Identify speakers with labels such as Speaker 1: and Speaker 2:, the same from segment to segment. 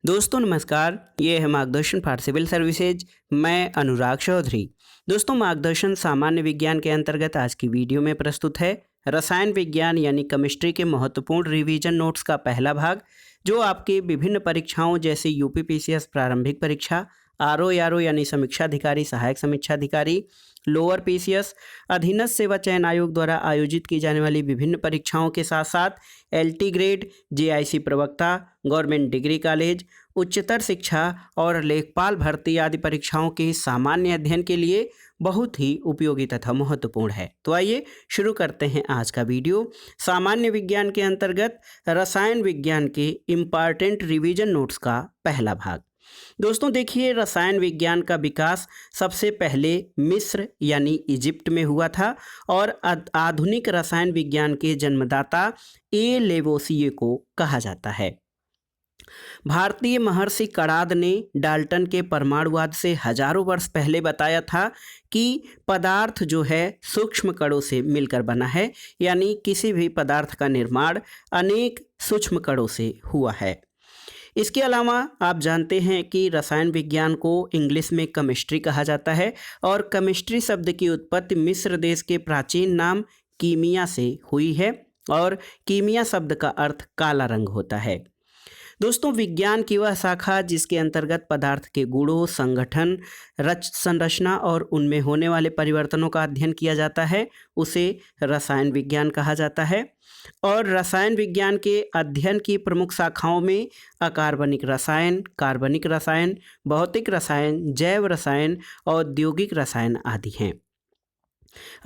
Speaker 1: दोस्तों नमस्कार, ये है मार्गदर्शन फॉर सिविल सर्विसेज। मैं अनुराग चौधरी। दोस्तों, मार्गदर्शन सामान्य विज्ञान के अंतर्गत आज की वीडियो में प्रस्तुत है रसायन विज्ञान यानी केमिस्ट्री के महत्वपूर्ण रिवीजन नोट्स का पहला भाग, जो आपके विभिन्न परीक्षाओं जैसे यूपीपीसीएस प्रारंभिक परीक्षा, आरओ यानी समीक्षाधिकारी सहायक समीक्षाधिकारी, लोअर पीसीएस, अधीनस्थ सेवा चयन आयोग द्वारा आयोजित की जाने वाली विभिन्न परीक्षाओं के साथ साथ एलटी ग्रेड, जेआईसी प्रवक्ता, गवर्नमेंट डिग्री कॉलेज, उच्चतर शिक्षा और लेखपाल भर्ती आदि परीक्षाओं के सामान्य अध्ययन के लिए बहुत ही उपयोगी तथा महत्वपूर्ण है। तो आइए शुरू करते हैं आज का वीडियो। सामान्य विज्ञान के अंतर्गत रसायन विज्ञान के इम्पॉर्टेंट रिवीजन नोट्स का पहला भाग। दोस्तों देखिए, रसायन विज्ञान का विकास सबसे पहले मिस्र यानी इजिप्ट में हुआ था और आधुनिक रसायन विज्ञान के जन्मदाता ए लेवोसिए को कहा जाता है। भारतीय महर्षि कणाद ने डाल्टन के परमाणुवाद से हजारों वर्ष पहले बताया था कि पदार्थ जो है सूक्ष्म कणों से मिलकर बना है, यानी किसी भी पदार्थ का निर्माण अनेक सूक्ष्म कणों से हुआ है। इसके अलावा आप जानते हैं कि रसायन विज्ञान को इंग्लिश में केमिस्ट्री कहा जाता है और केमिस्ट्री शब्द की उत्पत्ति मिस्र देश के प्राचीन नाम कीमिया से हुई है और कीमिया शब्द का अर्थ काला रंग होता है। दोस्तों, विज्ञान की वह शाखा जिसके अंतर्गत पदार्थ के गुणों, संगठन, संरचना और उनमें होने वाले परिवर्तनों का अध्ययन किया जाता है, उसे रसायन विज्ञान कहा जाता है। और रसायन विज्ञान के अध्ययन की प्रमुख शाखाओं में अकार्बनिक रसायन, कार्बनिक रसायन, भौतिक रसायन, जैव रसायन, औद्योगिक रसायन आदि हैं।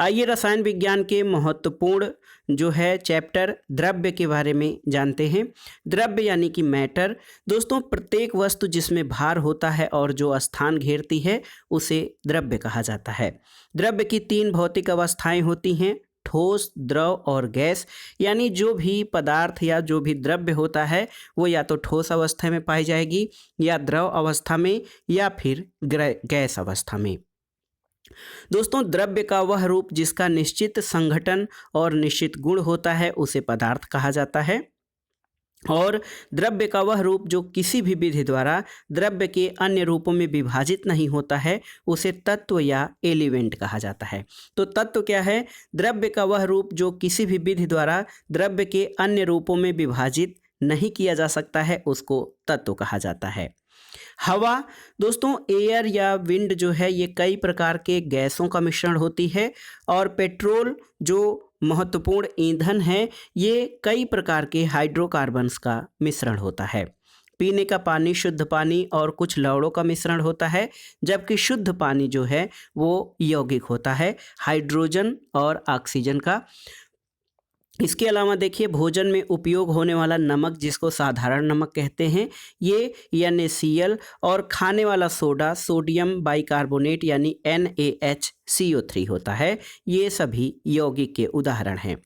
Speaker 1: आइए रसायन विज्ञान के महत्वपूर्ण जो है चैप्टर द्रव्य के बारे में जानते हैं। द्रव्य यानी कि मैटर। दोस्तों, प्रत्येक वस्तु जिसमें भार होता है और जो स्थान घेरती है उसे द्रव्य कहा जाता है। द्रव्य की 3 भौतिक अवस्थाएं होती हैं, ठोस, द्रव और गैस। यानी जो भी पदार्थ या जो भी द्रव्य होता है वो या तो ठोस अवस्था में पाई जाएगी, या द्रव अवस्था में, या फिर गैस अवस्था में। दोस्तों, द्रव्य का वह रूप जिसका निश्चित संघटन और निश्चित गुण होता है उसे पदार्थ कहा जाता है, और द्रव्य का वह रूप जो किसी भी विधि द्वारा द्रव्य के अन्य रूपों में विभाजित नहीं होता है उसे तत्व या एलिमेंट कहा जाता है। तो तत्व क्या है? द्रव्य का वह रूप जो किसी भी विधि द्वारा द्रव्य के अन्य रूपों में विभाजित नहीं किया जा सकता है उसको तत्व कहा जाता है। हवा। दोस्तों, एयर या विंड जो है ये कई प्रकार के गैसों का मिश्रण होती है, और पेट्रोल जो महत्वपूर्ण ईंधन है ये कई प्रकार के हाइड्रोकार्बन्स का मिश्रण होता है। पीने का पानी शुद्ध पानी और कुछ लवणों का मिश्रण होता है, जबकि शुद्ध पानी जो है वो यौगिक होता है, हाइड्रोजन और ऑक्सीजन का। इसके अलावा देखिए, भोजन में उपयोग होने वाला नमक जिसको साधारण नमक कहते हैं ये NaCl, और खाने वाला सोडा सोडियम बाइकार्बोनेट यानी NaHCO3 होता है। ये सभी यौगिक के उदाहरण हैं।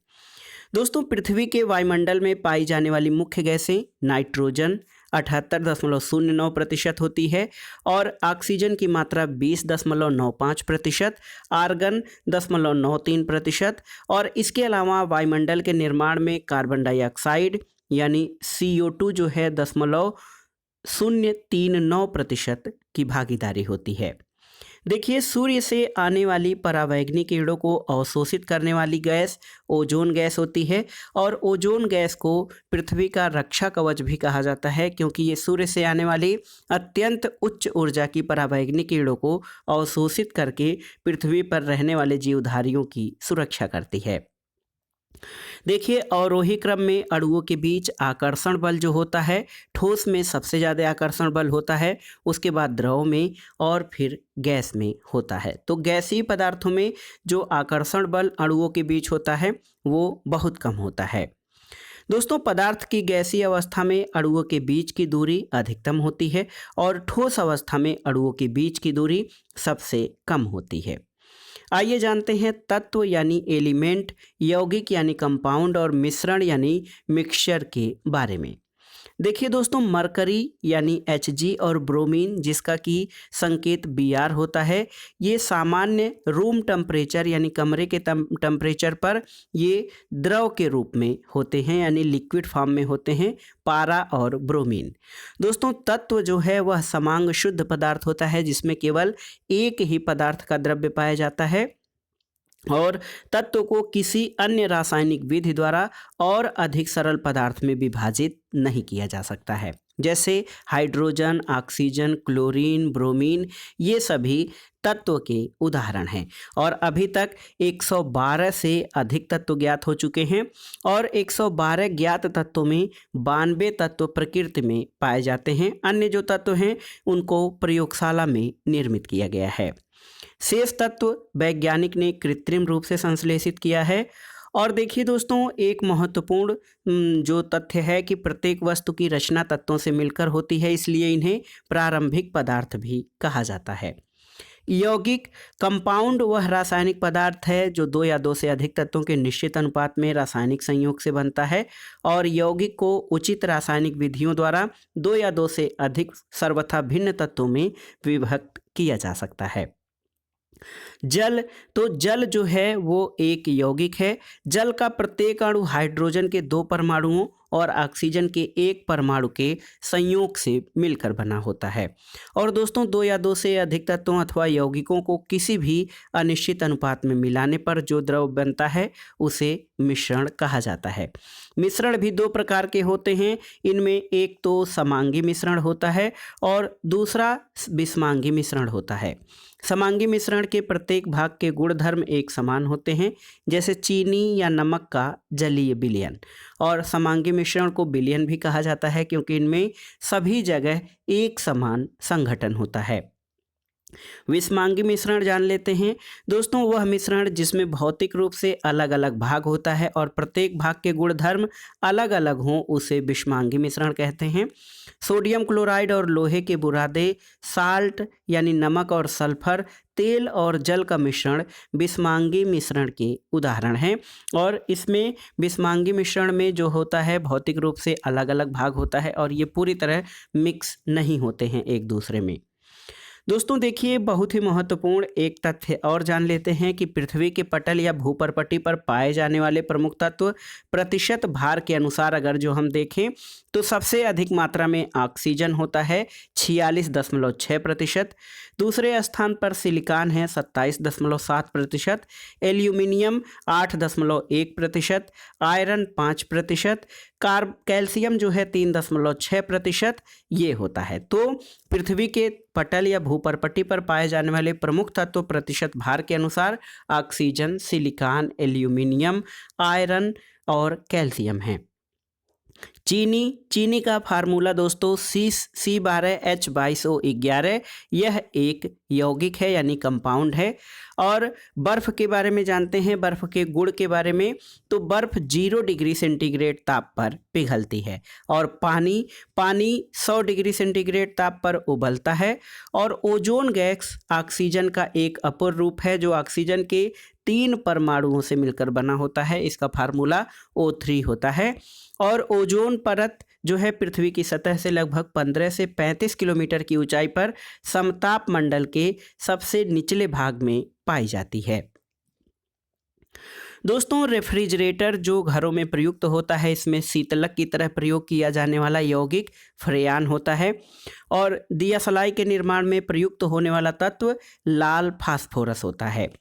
Speaker 1: दोस्तों, पृथ्वी के वायुमंडल में पाई जाने वाली मुख्य गैसें नाइट्रोजन 78.09% होती है, और ऑक्सीजन की मात्रा 20.95%, आर्गन 10.93%, और इसके अलावा वायुमंडल के निर्माण में कार्बन डाइऑक्साइड यानी CO2 जो है 0.039% की भागीदारी होती है। देखिए, सूर्य से आने वाली परावैंगनी किरणों को अवशोषित करने वाली गैस ओजोन गैस होती है, और ओजोन गैस को पृथ्वी का रक्षा कवच भी कहा जाता है, क्योंकि ये सूर्य से आने वाली अत्यंत उच्च ऊर्जा की परावैंगनी किरणों को अवशोषित करके पृथ्वी पर रहने वाले जीवधारियों की सुरक्षा करती है। देखिए, अवरोही क्रम में अणुओं के बीच आकर्षण बल जो होता है, ठोस में सबसे ज़्यादा आकर्षण बल होता है, उसके बाद द्रव में, और फिर गैस में होता है। तो गैसीय पदार्थों में जो आकर्षण बल अणुओं के बीच होता है वो बहुत कम होता है। दोस्तों, पदार्थ की गैसीय अवस्था में अणुओं के बीच की दूरी अधिकतम होती है, और ठोस अवस्था में अणुओं के बीच की दूरी सबसे कम होती है। आइए जानते हैं तत्व यानी एलिमेंट, यौगिक यानी कंपाउंड, और मिश्रण यानी मिक्सचर के बारे में। देखिए दोस्तों, मरकरी यानी Hg और ब्रोमीन जिसका कि संकेत Br होता है, ये सामान्य रूम टेम्परेचर यानी कमरे के टेम्परेचर पर ये द्रव के रूप में होते हैं यानी लिक्विड फॉर्म में होते हैं, पारा और ब्रोमीन। दोस्तों, तत्व जो है वह समांग शुद्ध पदार्थ होता है जिसमें केवल एक ही पदार्थ का द्रव्य पाया जाता है और तत्व को किसी अन्य रासायनिक विधि द्वारा और अधिक सरल पदार्थ में विभाजित नहीं किया जा सकता है। जैसे हाइड्रोजन, ऑक्सीजन, क्लोरीन, ब्रोमीन, ये सभी तत्व के उदाहरण हैं। और अभी तक 112 से अधिक तत्व ज्ञात हो चुके हैं और 112 ज्ञात तत्वों में 92 तत्व प्रकृति में पाए जाते हैं। अन्य जो तत्व हैं उनको प्रयोगशाला में निर्मित किया गया है। शेष तत्व वैज्ञानिक ने कृत्रिम रूप से संश्लेषित किया है। और देखिए दोस्तों, एक महत्वपूर्ण जो तथ्य है कि प्रत्येक वस्तु की रचना तत्वों से मिलकर होती है, इसलिए इन्हें प्रारंभिक पदार्थ भी कहा जाता है। यौगिक कंपाउंड वह रासायनिक पदार्थ है जो 2 या 2 से अधिक तत्वों के निश्चित अनुपात में रासायनिक संयोग से बनता है और यौगिक को उचित रासायनिक विधियों द्वारा 2 या 2 से अधिक सर्वथा भिन्न तत्वों में विभक्त किया जा सकता है। जल, तो जल जो है वो एक यौगिक है। जल का प्रत्येक अणु हाइड्रोजन के 2 परमाणुओं और ऑक्सीजन के 1 परमाणु के संयोग से मिलकर बना होता है। और दोस्तों, 2 या 2 से अधिक तत्वों अथवा यौगिकों को किसी भी अनिश्चित अनुपात में मिलाने पर जो द्रव बनता है उसे मिश्रण कहा जाता है। मिश्रण भी 2 प्रकार के होते हैं। इनमें एक तो समांगी मिश्रण होता है और दूसरा विषमांगी मिश्रण होता है। समांगी मिश्रण के प्रत्येक भाग के गुणधर्म एक समान होते हैं, जैसे चीनी या नमक का जलीय विलयन। और समांगी मिश्रण को विलयन भी कहा जाता है क्योंकि इनमें सभी जगह एक समान संघटन होता है। विषमांगी मिश्रण जान लेते हैं। दोस्तों, वह मिश्रण जिसमें भौतिक रूप से अलग अलग भाग होता है और प्रत्येक भाग के गुणधर्म अलग अलग हों उसे विषमांगी मिश्रण कहते हैं। सोडियम क्लोराइड और लोहे के बुरादे, साल्ट यानी नमक और सल्फर, तेल और जल का मिश्रण विषमांगी मिश्रण के उदाहरण हैं। और इसमें विषमांगी मिश्रण में जो होता है भौतिक रूप से अलग अलग भाग होता है और ये पूरी तरह मिक्स नहीं होते हैं एक दूसरे में। दोस्तों देखिए, बहुत ही महत्वपूर्ण एक तथ्य और जान लेते हैं कि पृथ्वी के पटल या भूपर्पटी पर पाए जाने वाले प्रमुख तत्व प्रतिशत भार के अनुसार अगर जो हम देखें तो सबसे अधिक मात्रा में ऑक्सीजन होता है 46.6%। दूसरे स्थान पर सिलिकॉन है 27.7%, एल्यूमिनियम 8.1%, आयरन 5%, कैल्शियम जो है 3.6% ये होता है। तो पृथ्वी के पटल या भूपर्पटी पर पाए जाने वाले प्रमुख तत्व प्रतिशत भार के अनुसार ऑक्सीजन, सिलिकॉन, एल्यूमिनियम, आयरन और कैल्शियम हैं। चीनी का फार्मूला दोस्तों C12H22O11, यह एक यौगिक है यानी कंपाउंड है। और बर्फ़ के बारे में जानते हैं, बर्फ़ के गुण के बारे में, तो बर्फ़ 0 डिग्री सेंटीग्रेड ताप पर पिघलती है और पानी 100 डिग्री सेंटीग्रेड ताप पर उबलता है। और ओजोन गैस ऑक्सीजन का एक अपूर्ण रूप है जो ऑक्सीजन के 3 परमाणुओं से मिलकर बना होता है। इसका फार्मूला O3 होता है। और ओजोन परत जो है पृथ्वी की सतह से लगभग 15 से 35 किलोमीटर की ऊंचाई पर समताप मंडल के सबसे निचले भाग में पाई जाती है। दोस्तों, रेफ्रिजरेटर जो घरों में प्रयुक्त होता है इसमें शीतलक की तरह प्रयोग किया जाने वाला यौगिक फ्रेयान होता है। और दिया सलाई के निर्माण में प्रयुक्त होने वाला तत्व लाल फास्फोरस होता है।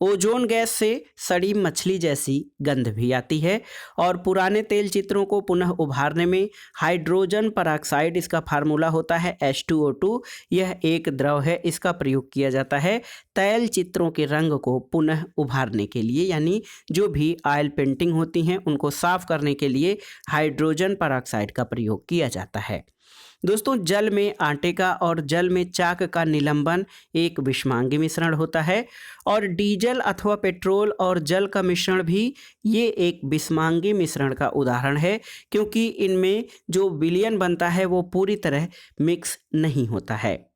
Speaker 1: ओजोन गैस से सड़ी मछली जैसी गंध भी आती है। और पुराने तेल चित्रों को पुनः उभारने में हाइड्रोजन परऑक्साइड, इसका फार्मूला होता है H2O2, यह एक द्रव है, इसका प्रयोग किया जाता है तैल चित्रों के रंग को पुनः उभारने के लिए, यानी जो भी ऑयल पेंटिंग होती हैं उनको साफ करने के लिए हाइड्रोजन परऑक्साइड का प्रयोग किया जाता है। दोस्तों, जल में आटे का और जल में चाक का निलंबन एक विषमांगी मिश्रण होता है। और डीजल अथवा पेट्रोल और जल का मिश्रण भी ये एक विषमांगी मिश्रण का उदाहरण है, क्योंकि इनमें जो विलयन बनता है वो पूरी तरह मिक्स नहीं होता है।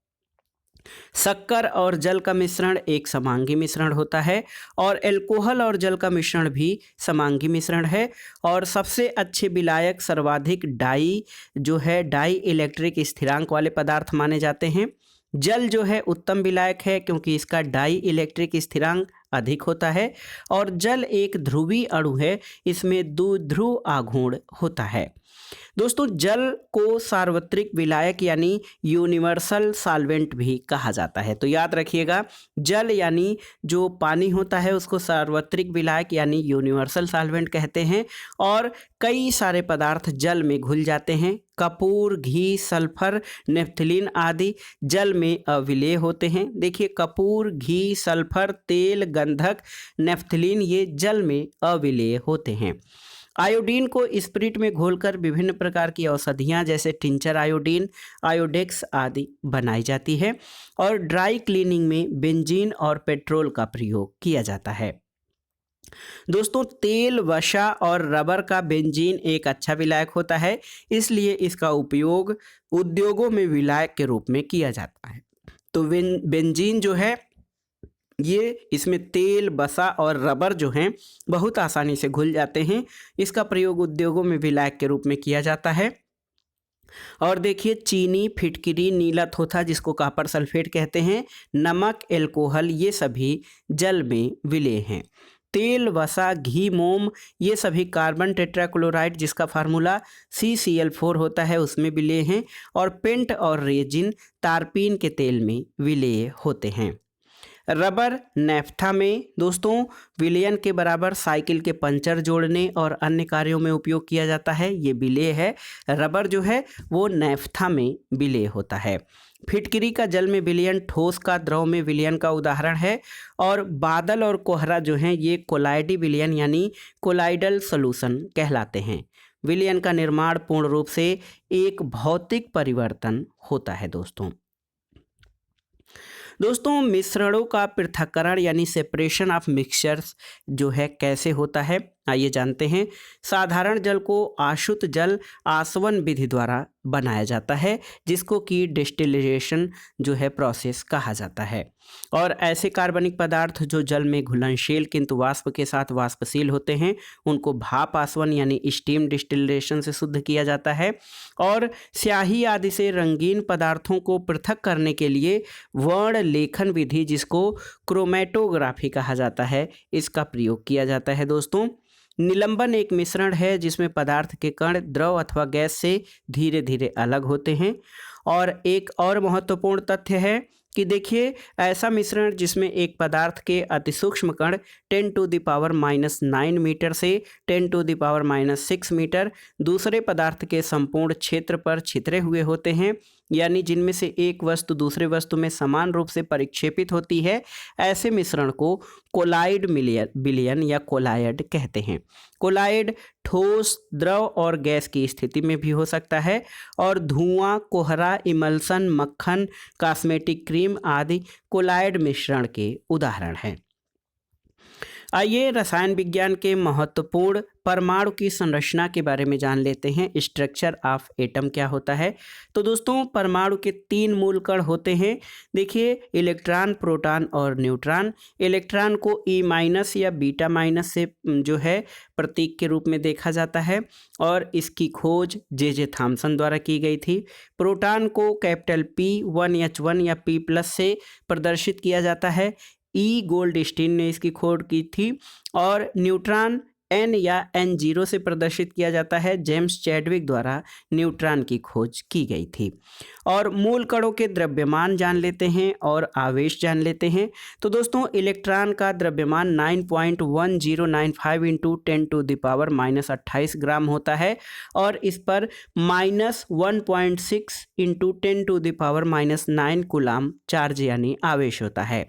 Speaker 1: शक्कर और जल का मिश्रण एक समांगी मिश्रण होता है और एल्कोहल और जल का मिश्रण भी समांगी मिश्रण है। और सबसे अच्छे विलायक सर्वाधिक डाई इलेक्ट्रिक स्थिरांक वाले पदार्थ माने जाते हैं। जल जो है उत्तम विलायक है क्योंकि इसका डाई इलेक्ट्रिक स्थिरांक अधिक होता है और जल एक ध्रुवीय अणु है, इसमें द्विध्रुव आघूर्ण होता है। दोस्तों, जल को सार्वत्रिक विलायक यानी यूनिवर्सल सॉल्वेंट भी कहा जाता है। तो याद रखिएगा, जल यानी जो पानी होता है उसको सार्वत्रिक विलायक यानी यूनिवर्सल सॉल्वेंट कहते हैं। और कई सारे पदार्थ जल में घुल जाते हैं। कपूर, घी, सल्फर, नेफ्थलीन आदि जल में अविलेय होते हैं। देखिए, कपूर, घी, सल्फर, तेल, गंधक, नेफ्थलीन ये जल में अविलेय होते हैं। आयोडीन को स्पिरिट में घोलकर विभिन्न प्रकार की औषधियाँ जैसे टिंचर आयोडीन, आयोडेक्स आदि बनाई जाती है। और ड्राई क्लीनिंग में बेंजीन और पेट्रोल का प्रयोग किया जाता है। दोस्तों, तेल, वसा और रबर का बेंजीन एक अच्छा विलायक होता है, इसलिए इसका उपयोग उद्योगों में विलायक के रूप में किया जाता है। तो बेंजीन जो है ये इसमें तेल, वसा और रबर जो हैं बहुत आसानी से घुल जाते हैं। इसका प्रयोग उद्योगों में विलायक के रूप में किया जाता है। और देखिए, चीनी, फिटकिरी, नीला थोथा जिसको कॉपर सल्फेट कहते हैं, नमक, एल्कोहल ये सभी जल में विलेय हैं। तेल, वसा, घी, मोम ये सभी कार्बन टेट्राक्लोराइड जिसका फार्मूला CCl4 होता है उसमें विलेय हैं। और पेंट और रेजिन तारपीन के तेल में विलेय होते हैं। रबर नैफ्था में दोस्तों विलयन के बराबर साइकिल के पंचर जोड़ने और अन्य कार्यों में उपयोग किया जाता है। ये विलेय है। रबर जो है वो नैफ्था में विलेय होता है। फिटकिरी का जल में विलयन ठोस का द्रव में विलयन का उदाहरण है। और बादल और कोहरा जो हैं ये कोलाइडी विलयन यानी कोलाइडल सॉल्यूशन कहलाते हैं। विलयन का निर्माण पूर्ण रूप से एक भौतिक परिवर्तन होता है। दोस्तों, मिश्रणों का पृथक्करण यानी सेपरेशन ऑफ मिक्सचर्स जो है कैसे होता है, आइए जानते हैं। साधारण जल को आशुत जल आसवन विधि द्वारा बनाया जाता है जिसको कि डिस्टिलेशन जो है प्रोसेस कहा जाता है। और ऐसे कार्बनिक पदार्थ जो जल में घुलनशील किंतु वाष्प के साथ वाष्पशील होते हैं उनको भाप आसवन यानी स्टीम डिस्टिलेशन से शुद्ध किया जाता है। और स्याही आदि से रंगीन पदार्थों को पृथक करने के लिए वर्ण लेखन विधि जिसको क्रोमेटोग्राफी कहा जाता है इसका प्रयोग किया जाता है। दोस्तों, निलंबन एक मिश्रण है जिसमें पदार्थ के कण द्रव अथवा गैस से धीरे धीरे अलग होते हैं। और एक और महत्वपूर्ण तथ्य है कि देखिए, ऐसा मिश्रण जिसमें एक पदार्थ के अति सूक्ष्म कण 10⁻⁹ मीटर से 10⁻⁶ मीटर दूसरे पदार्थ के संपूर्ण क्षेत्र पर छितरे हुए होते हैं, यानी जिनमें से एक वस्तु दूसरे वस्तु में समान रूप से परिक्षेपित होती है, ऐसे मिश्रण को कोलाइड विलयन या कोलायड कहते हैं। कोलाइड ठोस, द्रव और गैस की स्थिति में भी हो सकता है। और धुआं, कोहरा, इमल्सन, मक्खन, कॉस्मेटिक क्रीम आदि कोलाइड मिश्रण के उदाहरण हैं। आइए रसायन विज्ञान के महत्वपूर्ण परमाणु की संरचना के बारे में जान लेते हैं। स्ट्रक्चर ऑफ एटम क्या होता है। तो दोस्तों, परमाणु के 3 मूल कण होते हैं। देखिए, इलेक्ट्रॉन, प्रोटॉन और न्यूट्रॉन। इलेक्ट्रॉन को E- या β- से जो है प्रतीक के रूप में देखा जाता है और इसकी खोज J.J. थॉमसन द्वारा की गई थी। प्रोटॉन को कैपिटल P1H1 या P+ से प्रदर्शित किया जाता है। गोल्डस्टीन ने इसकी खोज की थी। और न्यूट्रॉन N या N0 से प्रदर्शित किया जाता है। जेम्स चैडविक द्वारा न्यूट्रॉन की खोज की गई थी। और मूल कणों के द्रव्यमान जान लेते हैं और आवेश जान लेते हैं। तो दोस्तों, इलेक्ट्रॉन का द्रव्यमान 9.1095 × 10⁻⁻28 ग्राम होता है और इस पर -1.6 × 10⁻⁹ कूलाम चार्ज यानी आवेश होता है।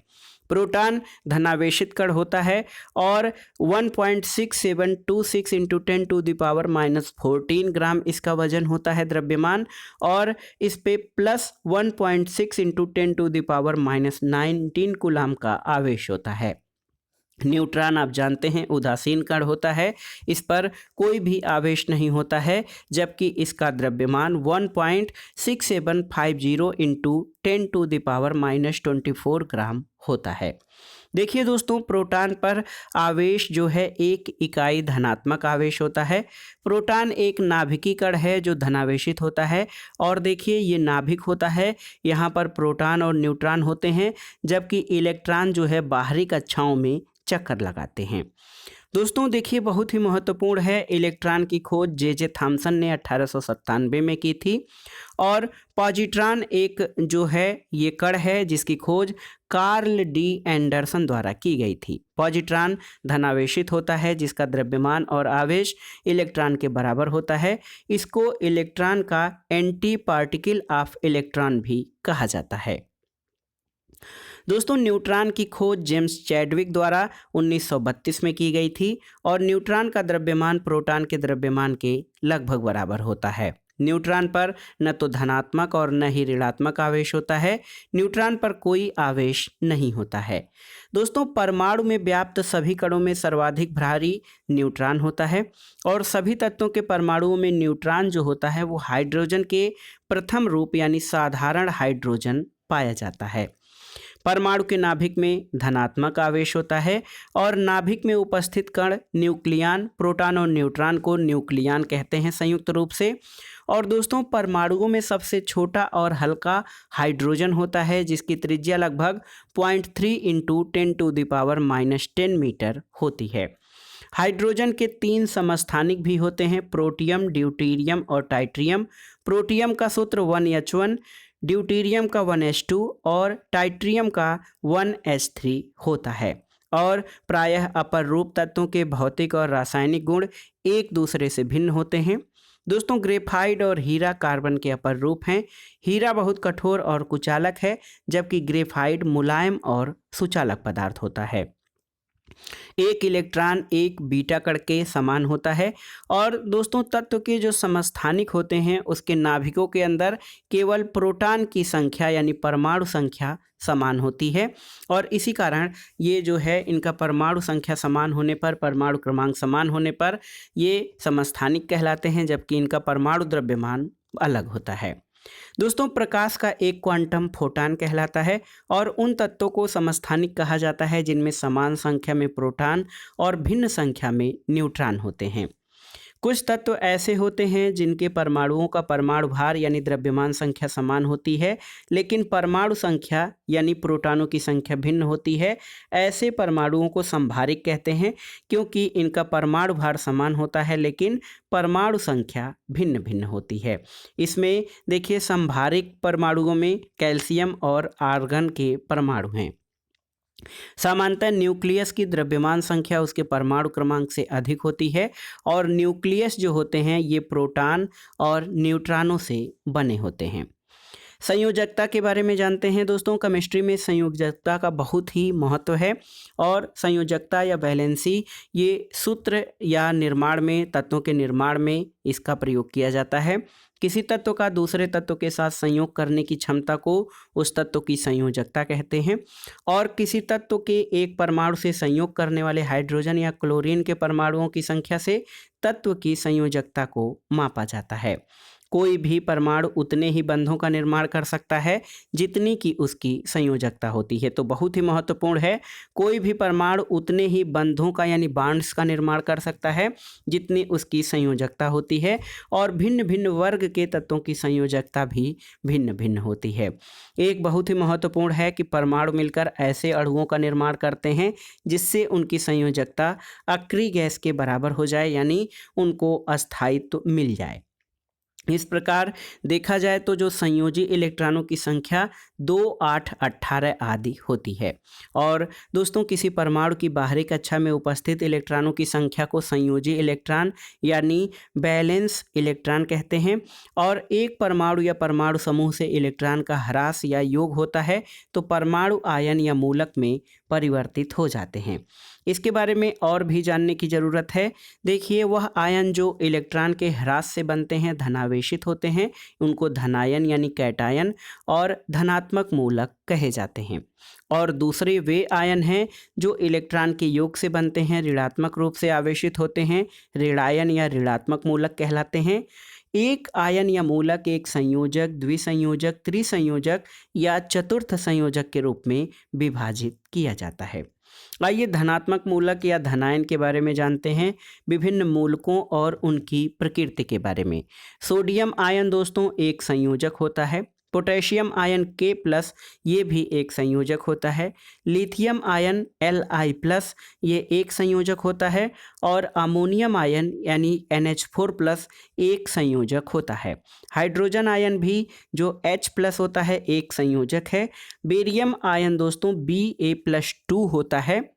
Speaker 1: प्रोटॉन धनावेशित कण होता है और 1.6726 × 10⁻⁻14 ग्राम इसका वजन होता है द्रव्यमान। और इस पे +1.6 × 10⁻⁻19 कूलाम का आवेश होता है। न्यूट्रॉन आप जानते हैं उदासीन कण होता है, इस पर कोई भी आवेश नहीं होता है, जबकि इसका द्रव्यमान 1.6750 इंटू 10⁻⁻24 ग्राम होता है। देखिए दोस्तों, प्रोटॉन पर आवेश जो है एक इकाई धनात्मक आवेश होता है। प्रोटॉन एक नाभिकीय कण है जो धनावेशित होता है, और देखिए ये नाभिक होता है, यहाँ पर प्रोटॉन और न्यूट्रॉन होते हैं, जबकि इलेक्ट्रॉन जो है बाहरी कक्षाओं में चक्कर लगाते हैं। दोस्तों देखिए, बहुत ही महत्वपूर्ण है, इलेक्ट्रॉन की खोज जे थॉमसन ने 1897 में की थी, और पॉजिट्रॉन एक जो है ये कण है जिसकी खोज कार्ल डी एंडरसन द्वारा की गई थी। पॉजिट्रॉन धनावेशित होता है जिसका द्रव्यमान और आवेश इलेक्ट्रॉन के बराबर होता है। इसको इलेक्ट्रॉन का एंटी पार्टिकल ऑफ इलेक्ट्रॉन भी कहा जाता है। दोस्तों, न्यूट्रॉन की खोज जेम्स चैडविक द्वारा 1932 में की गई थी, और न्यूट्रॉन का द्रव्यमान प्रोटॉन के द्रव्यमान के लगभग बराबर होता है। न्यूट्रॉन पर न तो धनात्मक और न ही ऋणात्मक आवेश होता है। न्यूट्रॉन पर कोई आवेश नहीं होता है। दोस्तों, परमाणु में व्याप्त सभी कणों में सर्वाधिक भारी न्यूट्रॉन होता है, और सभी तत्वों के परमाणुओं में न्यूट्रॉन जो होता है वो हाइड्रोजन के प्रथम रूप यानी साधारण हाइड्रोजन पाया जाता है। परमाणु के नाभिक में धनात्मक आवेश होता है, और नाभिक में उपस्थित कण न्यूक्लियन, प्रोटॉन और न्यूट्रॉन को न्यूक्लियन कहते हैं संयुक्त रूप से। और दोस्तों, परमाणुओं में सबसे छोटा और हल्का हाइड्रोजन होता है जिसकी त्रिज्या लगभग 0.3 इंटू 10⁻⁻10 मीटर होती है। हाइड्रोजन के 3 समस्थानिक भी होते हैं, प्रोटियम, ड्यूटेरियम और टाइट्रियम। प्रोटियम का सूत्र 1H1, ड्यूटेरियम का 1H2 और टाइट्रियम का 1H3 होता है। और प्रायः अपर रूप तत्वों के भौतिक और रासायनिक गुण एक दूसरे से भिन्न होते हैं। दोस्तों, ग्रेफाइट और हीरा कार्बन के अपर रूप हैं। हीरा बहुत कठोर और कुचालक है, जबकि ग्रेफाइट मुलायम और सुचालक पदार्थ होता है। एक इलेक्ट्रॉन एक बीटा कण के समान होता है। और दोस्तों, तत्व के जो समस्थानिक होते हैं उसके नाभिकों के अंदर केवल प्रोटॉन की संख्या यानी परमाणु संख्या समान होती है, और इसी कारण ये जो है इनका परमाणु संख्या समान होने पर, परमाणु क्रमांक समान होने पर ये समस्थानिक कहलाते हैं, जबकि इनका परमाणु द्रव्यमान अलग होता है। दोस्तों, प्रकाश का एक क्वांटम फोटॉन कहलाता है, और उन तत्वों को समस्थानिक कहा जाता है जिनमें समान संख्या में प्रोटॉन और भिन्न संख्या में न्यूट्रॉन होते हैं। कुछ तत्व ऐसे होते हैं जिनके परमाणुओं का परमाणु भार यानी द्रव्यमान संख्या समान होती है, लेकिन परमाणु संख्या यानी प्रोटॉनों की संख्या भिन्न होती है। ऐसे परमाणुओं को समभारिक कहते हैं, क्योंकि इनका परमाणु भार समान होता है लेकिन परमाणु संख्या भिन्न भिन्न होती है। इसमें देखिए, समभारिक परमाणुओं में कैल्शियम और आर्गन के परमाणु हैं। सामान्यतः न्यूक्लियस की द्रव्यमान संख्या उसके परमाणु क्रमांक से अधिक होती है, और न्यूक्लियस जो होते हैं ये प्रोटॉन और न्यूट्रॉनों से बने होते हैं। संयोजकता के बारे में जानते हैं दोस्तों। केमिस्ट्री में संयोजकता का बहुत ही महत्व है, और संयोजकता या बैलेंसी ये सूत्र या निर्माण में, तत्वों के निर्माण में इसका प्रयोग किया जाता है। किसी तत्व का दूसरे तत्व के साथ संयोग करने की क्षमता को उस तत्व की संयोजकता कहते हैं, और किसी तत्व के एक परमाणु से संयोग करने वाले हाइड्रोजन या क्लोरीन के परमाणुओं की संख्या से तत्व की संयोजकता को मापा जाता है। कोई भी परमाणु उतने ही बंधों का निर्माण कर सकता है जितनी की उसकी संयोजकता होती है। तो बहुत ही महत्वपूर्ण है, कोई भी परमाणु उतने ही बंधों का यानी बॉन्ड्स का निर्माण कर सकता है जितनी उसकी संयोजकता होती है, और भिन्न भिन्न वर्ग के तत्वों की संयोजकता भी भिन्न भिन्न होती है। एक बहुत ही महत्वपूर्ण है कि परमाणु मिलकर ऐसे अणुओं का निर्माण करते हैं जिससे उनकी संयोजकता अक्रिय गैस के बराबर हो जाए, यानी उनको अस्थायित्व मिल जाए। इस प्रकार देखा जाए तो जो संयोजी इलेक्ट्रॉनों की संख्या 2, 8, 18 आदि होती है। और दोस्तों, किसी परमाणु की बाहरी कक्षा में उपस्थित इलेक्ट्रॉनों की संख्या को संयोजी इलेक्ट्रॉन यानी बैलेंस इलेक्ट्रॉन कहते हैं। और एक परमाणु या परमाणु समूह से इलेक्ट्रॉन का ह्रास या योग होता है तो परमाणु आयन या मूलक में परिवर्तित हो जाते हैं। इसके बारे में और भी जानने की ज़रूरत है। देखिए, वह आयन जो इलेक्ट्रॉन के ह्रास से बनते हैं, धनावेशित होते हैं, उनको धनायन यानी कैटायन और धनात्मक मूलक कहे जाते हैं। और दूसरे वे आयन हैं जो इलेक्ट्रॉन के योग से बनते हैं, ऋणात्मक रूप से आवेशित होते हैं, ऋणायन या ऋणात्मक मूलक कहलाते हैं। एक आयन या मूलक एक संयोजक, द्विसंयोजक, त्रिसंयोजक या चतुर्थ संयोजक के रूप में विभाजित किया जाता है। आइए धनात्मक मूलक या धनायन के बारे में जानते हैं, विभिन्न मूलकों और उनकी प्रकृति के बारे में। सोडियम आयन दोस्तों एक संयोजक होता है। पोटेशियम आयन K+ ये भी एक संयोजक होता है। लिथियम आयन Li+ ये एक संयोजक होता है और अमोनियम आयन यानी NH4+ एक संयोजक होता है। हाइड्रोजन आयन भी जो H+ होता है एक संयोजक है। बेरियम आयन दोस्तों Ba+2 होता है,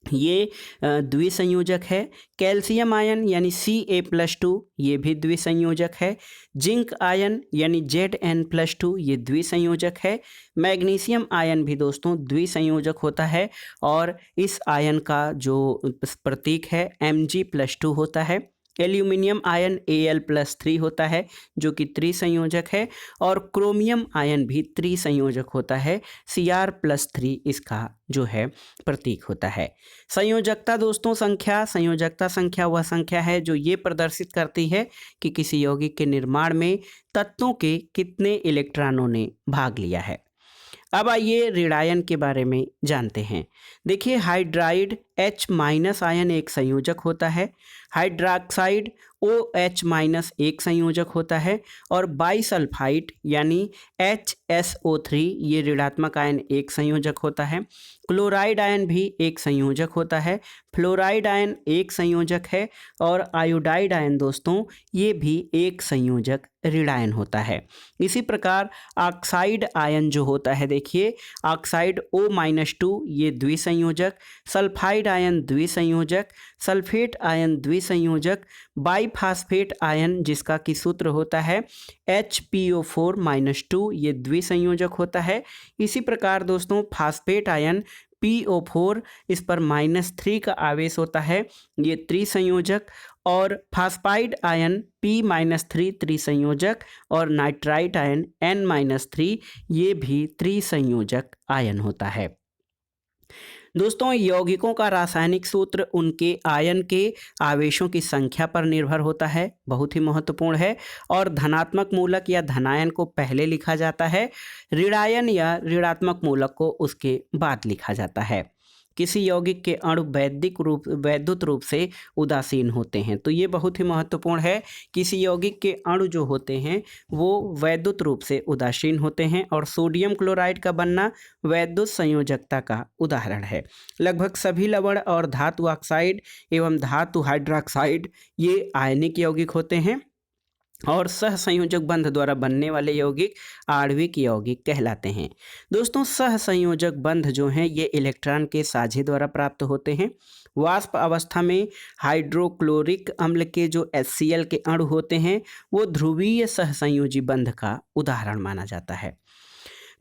Speaker 1: ये द्विसंयोजक है। कैल्शियम आयन यानी Ca+2 ये भी द्विसंयोजक है। जिंक आयन यानी Zn+2 ये द्विसंयोजक है। मैग्नीशियम आयन भी दोस्तों द्विसंयोजक होता है और इस आयन का जो प्रतीक है Mg+2 होता है। एल्यूमिनियम आयन Al+3 होता है जो कि त्रिसंयोजक है और क्रोमियम आयन भी त्रिसंयोजक होता है, Cr+3 इसका जो है प्रतीक होता है। संयोजकता दोस्तों संयोजकता संख्या वह संख्या है जो ये प्रदर्शित करती है कि किसी यौगिक के निर्माण में तत्वों के कितने इलेक्ट्रॉनों ने भाग लिया है। अब आइए ऋणायन के बारे में जानते हैं। देखिए, हाइड्राइड H- आयन एक संयोजक होता है। हाइड्रॉक्साइड OH- एक संयोजक होता है और बाइसल्फाइड यानी HSO3 ये ऋणात्मक आयन एक संयोजक होता है। क्लोराइड आयन भी एक संयोजक होता है। फ्लोराइड आयन एक संयोजक है और आयोडाइड आयन दोस्तों ये भी एक संयोजक ऋणायन होता है। इसी प्रकार ऑक्साइड आयन जो होता है, देखिए ऑक्साइड O-2 ये द्विसंयोजक, सल्फाइड आयन द्विसंयोजक, सल्फेट आयन द्विसंयोजक, बाइफास्फेट आयन जिसका कि सूत्र होता है HPO4-2 ये द्विसंयोजक होता है। इसी प्रकार दोस्तों फास्फेट आयन PO4 इस पर -3 का आवेश होता है, ये त्रिसंयोजक, और फास्फाइड आयन P-3 त्रिसंयोजक और नाइट्राइट आयन N-3 ये भी त्रिसंयोजक आयन होता है। दोस्तों, यौगिकों का रासायनिक सूत्र उनके आयन के आवेशों की संख्या पर निर्भर होता है, बहुत ही महत्वपूर्ण है। और धनात्मक मूलक या धनायन को पहले लिखा जाता है, ऋणायन या ऋणात्मक मूलक को उसके बाद लिखा जाता है। किसी यौगिक के अणु वैद्युत रूप से उदासीन होते हैं, तो ये बहुत ही महत्वपूर्ण है। किसी यौगिक के अणु जो होते हैं वो वैद्युत रूप से उदासीन होते हैं और सोडियम क्लोराइड का बनना वैद्युत संयोजकता का उदाहरण है। लगभग सभी लवण और धातु ऑक्साइड एवं धातु हाइड्रोक्साइड ये आयनिक यौगिक होते हैं और सहसंयोजक बंध द्वारा बनने वाले यौगिक आणविक यौगिक कहलाते हैं। दोस्तों, सहसंयोजक बंध जो हैं ये इलेक्ट्रॉन के साझे द्वारा प्राप्त होते हैं। वाष्प अवस्था में हाइड्रोक्लोरिक अम्ल के जो HCl के अणु होते हैं वो ध्रुवीय सहसंयोजी बंध का उदाहरण माना जाता है।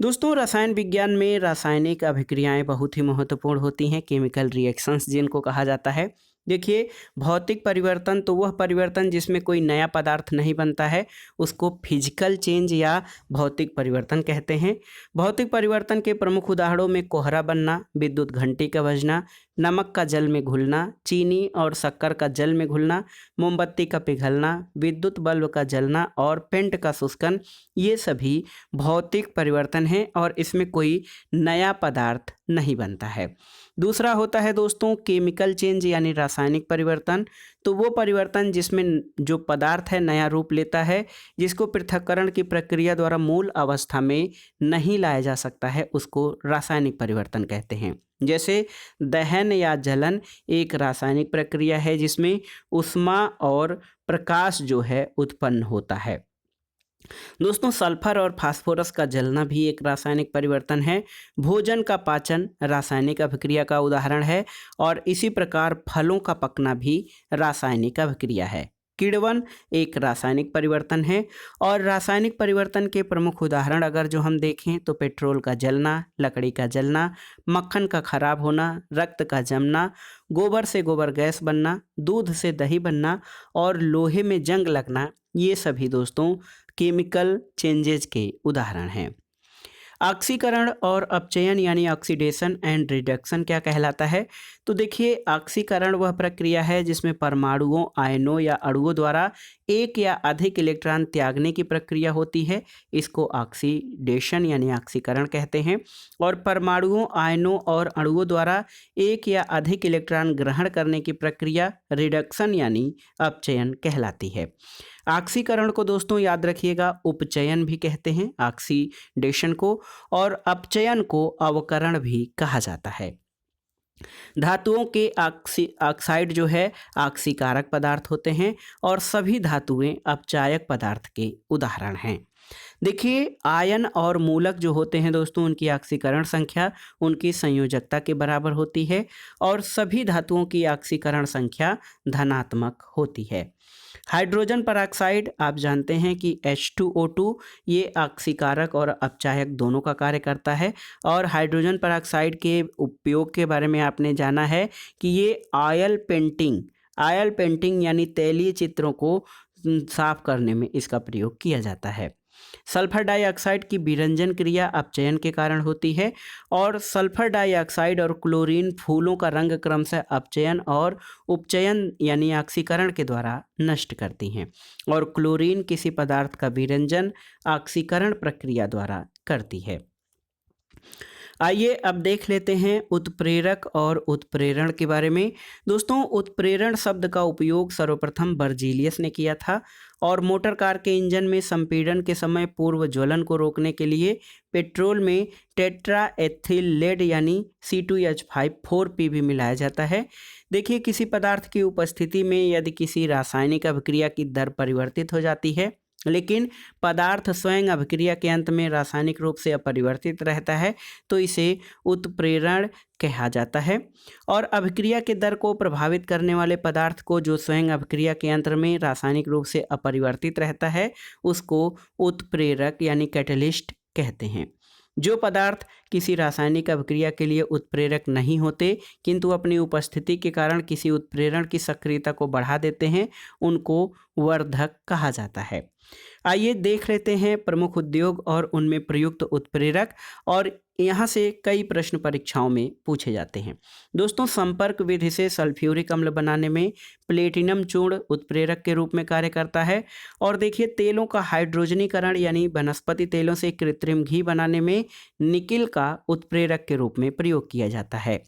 Speaker 1: दोस्तों, रसायन विज्ञान में रासायनिक अभिक्रियाएं बहुत ही महत्वपूर्ण होती हैं, केमिकल रिएक्शंस जिनको कहा जाता है। देखिए, भौतिक परिवर्तन तो वह परिवर्तन जिसमें कोई नया पदार्थ नहीं बनता है उसको फिजिकल चेंज या भौतिक परिवर्तन कहते हैं। भौतिक परिवर्तन के प्रमुख उदाहरणों में कोहरा बनना, विद्युत घंटी का बजना, नमक का जल में घुलना, चीनी और शक्कर का जल में घुलना, मोमबत्ती का पिघलना, विद्युत बल्ब का जलना और पेंट का शुष्कन, ये सभी भौतिक परिवर्तन हैं और इसमें कोई नया पदार्थ नहीं बनता है। दूसरा होता है दोस्तों केमिकल चेंज यानी रासायनिक परिवर्तन। तो वो परिवर्तन जिसमें जो पदार्थ है नया रूप लेता है, जिसको पृथक्करण की प्रक्रिया द्वारा मूल अवस्था में नहीं लाया जा सकता है, उसको रासायनिक परिवर्तन कहते हैं। जैसे दहन या जलन एक रासायनिक प्रक्रिया है जिसमें ऊष्मा और प्रकाश जो है उत्पन्न होता है। दोस्तों, सल्फर और फास्फोरस का जलना भी एक रासायनिक परिवर्तन है। भोजन का पाचन रासायनिक अभिक्रिया का उदाहरण है और इसी प्रकार फलों का पकना भी रासायनिक अभिक्रिया है। किण्वन एक रासायनिक परिवर्तन है और रासायनिक परिवर्तन के प्रमुख उदाहरण अगर जो हम देखें तो पेट्रोल का जलना, लकड़ी का जलना, मक्खन का खराब होना, रक्त का जमना, गोबर से गोबर गैस बनना, दूध से दही बनना और लोहे में जंग लगना, ये सभी दोस्तों केमिकल चेंजेज के उदाहरण हैं। ऑक्सीकरण और अपचयन यानी ऑक्सीडेशन एंड रिडक्शन क्या कहलाता है? तो देखिए, ऑक्सीकरण वह प्रक्रिया है जिसमें परमाणुओं, आयनों या अणुओं द्वारा एक या अधिक इलेक्ट्रॉन त्यागने की प्रक्रिया होती है। इसको ऑक्सीडेशन यानी ऑक्सीकरण कहते हैं। और परमाणुओं, आयनों और अणुओं द्वारा एक या अधिक इलेक्ट्रॉन ग्रहण करने की प्रक्रिया रिडक्शन यानी अपचयन कहलाती है। ऑक्सीकरण को दोस्तों याद रखिएगा उपचयन भी कहते हैं ऑक्सीडेशन को, और अपचयन को अवकरण भी कहा जाता है। धातुओं के ऑक्साइड जो है ऑक्सीकारक पदार्थ होते हैं और सभी धातुएं अपचायक पदार्थ के उदाहरण हैं। देखिए, आयन और मूलक जो होते हैं दोस्तों, उनकी ऑक्सीकरण संख्या उनकी संयोजकता के बराबर होती है और सभी धातुओं की ऑक्सीकरण संख्या धनात्मक होती है। हाइड्रोजन परऑक्साइड आप जानते हैं कि H2O2 ये ऑक्सीकारक और अपचायक दोनों का कार्य करता है। और हाइड्रोजन परऑक्साइड के उपयोग के बारे में आपने जाना है कि ये ऑयल पेंटिंग यानी तैलीय चित्रों को साफ करने में इसका प्रयोग किया जाता है। सल्फर डाइऑक्साइड की विरंजन क्रिया अपचयन के कारण होती है और सल्फर डाइऑक्साइड और क्लोरीन फूलों का रंग क्रमशः अपचयन और उपचयन यानी ऑक्सीकरण के द्वारा नष्ट करती हैं और क्लोरीन किसी पदार्थ का विरंजन ऑक्सीकरण प्रक्रिया द्वारा करती है। आइए अब देख लेते हैं उत्प्रेरक और उत्प्रेरण के बारे में। दोस्तों, उत्प्रेरण शब्द का उपयोग सर्वप्रथम बर्जीलियस ने किया था और मोटर कार के इंजन में संपीड़न के समय पूर्व ज्वलन को रोकने के लिए पेट्रोल में टेट्रा एथिल लेड यानी C2H5 4P भी मिलाया जाता है। देखिए, किसी पदार्थ की उपस्थिति में यदि किसी रासायनिक अभिक्रिया की दर परिवर्तित हो जाती है लेकिन पदार्थ स्वयं अभिक्रिया के अंत में रासायनिक रूप से अपरिवर्तित रहता है तो इसे उत्प्रेरण कहा जाता है। और अभिक्रिया के दर को प्रभावित करने वाले पदार्थ को जो स्वयं अभिक्रिया के अंत में रासायनिक रूप से अपरिवर्तित रहता है उसको उत्प्रेरक यानी कैटलिस्ट कहते हैं। जो पदार्थ किसी रासायनिक अभिक्रिया के लिए उत्प्रेरक नहीं होते किंतु अपनी उपस्थिति के कारण किसी उत्प्रेरण की सक्रियता को बढ़ा देते हैं उनको वर्धक कहा जाता है। आइए देख लेते हैं प्रमुख उद्योग और उनमें प्रयुक्त उत्प्रेरक, और यहाँ से कई प्रश्न परीक्षाओं में पूछे जाते हैं। दोस्तों, संपर्क विधि से सल्फ्यूरिक अम्ल बनाने में प्लेटिनम चूर्ण उत्प्रेरक के रूप में कार्य करता है। और देखिए, तेलों का हाइड्रोजनीकरण यानी वनस्पति तेलों से कृत्रिम घी बनाने में निकिल का उत्प्रेरक के रूप में प्रयोग किया जाता है।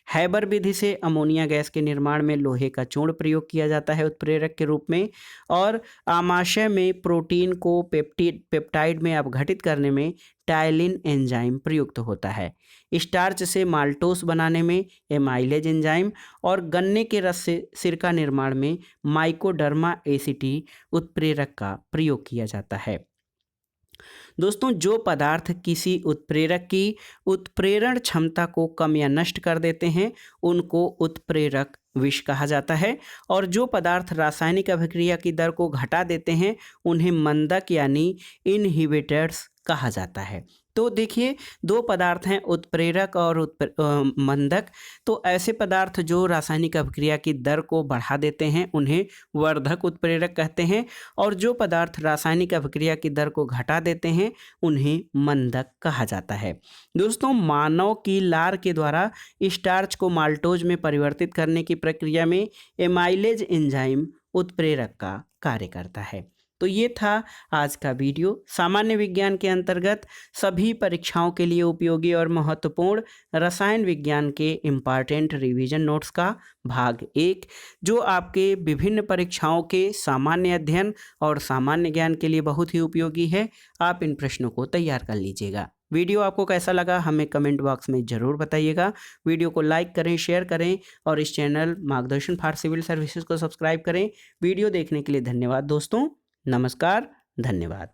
Speaker 1: हैबर विधि से अमोनिया गैस के निर्माण में लोहे का चूर्ण प्रयोग किया जाता है उत्प्रेरक के रूप में। और आमाशय में प्रोटीन को पेप्टाइड में अपघटित करने में टाइलिन एंजाइम प्रयुक्त होता है। स्टार्च से माल्टोस बनाने में एमाइलेज एंजाइम और गन्ने के रस से सिरका निर्माण में माइकोडर्मा एसिटी उत्प्रेरक का प्रयोग किया जाता है। दोस्तों, जो पदार्थ किसी उत्प्रेरक की उत्प्रेरण क्षमता को कम या नष्ट कर देते हैं उनको उत्प्रेरक विष कहा जाता है। और जो पदार्थ रासायनिक अभिक्रिया की दर को घटा देते हैं उन्हें मंदक यानी इनहिबिटर्स कहा जाता है। तो देखिए, दो पदार्थ हैं उत्प्रेरक और मंदक। तो ऐसे पदार्थ जो रासायनिक अभिक्रिया की दर को बढ़ा देते हैं उन्हें वर्धक उत्प्रेरक कहते हैं और जो पदार्थ रासायनिक अभिक्रिया की दर को घटा देते हैं उन्हें मंदक कहा जाता है। दोस्तों, मानव की लार के द्वारा स्टार्च को माल्टोज में परिवर्तित करने की प्रक्रिया में एमाइलेज एंजाइम उत्प्रेरक का कार्य करता है। तो ये था आज का वीडियो सामान्य विज्ञान के अंतर्गत सभी परीक्षाओं के लिए उपयोगी और महत्वपूर्ण रसायन विज्ञान के इम्पॉर्टेंट रिवीजन नोट्स का भाग 1, जो आपके विभिन्न परीक्षाओं के सामान्य अध्ययन और सामान्य ज्ञान के लिए बहुत ही उपयोगी है। आप इन प्रश्नों को तैयार कर लीजिएगा। वीडियो आपको कैसा लगा हमें कमेंट बॉक्स में ज़रूर बताइएगा। वीडियो को लाइक करें, शेयर करें और इस चैनल मार्गदर्शन फॉर सिविल सर्विसेज को सब्सक्राइब करें। वीडियो देखने के लिए धन्यवाद दोस्तों। नमस्कार, धन्यवाद।